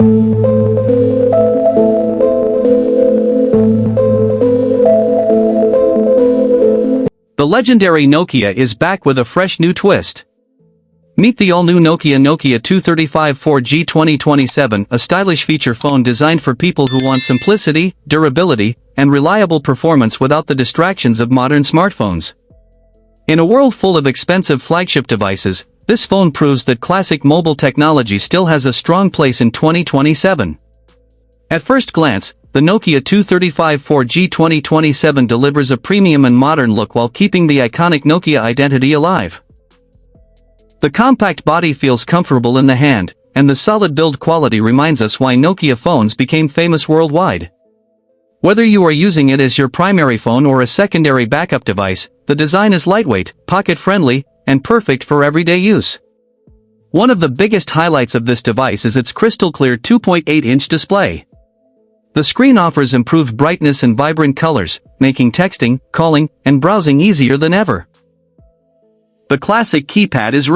The legendary Nokia is back with a fresh new twist. Meet the all-new Nokia Nokia 235 4G 2027, a stylish feature phone designed for people who want simplicity, durability, and reliable performance without the distractions of modern smartphones. In a world full of expensive flagship devices, this phone proves that classic mobile technology still has a strong place in 2027. At first glance, the Nokia 235 4G 2027 delivers a premium and modern look while keeping the iconic Nokia identity alive. The compact body feels comfortable in the hand, and the solid build quality reminds us why Nokia phones became famous worldwide. Whether you are using it as your primary phone or a secondary backup device, the design is lightweight, pocket-friendly, and perfect for everyday use. One of the biggest highlights of this device is its crystal-clear 2.8-inch display. The screen offers improved brightness and vibrant colors, making texting, calling, and browsing easier than ever. The classic keypad is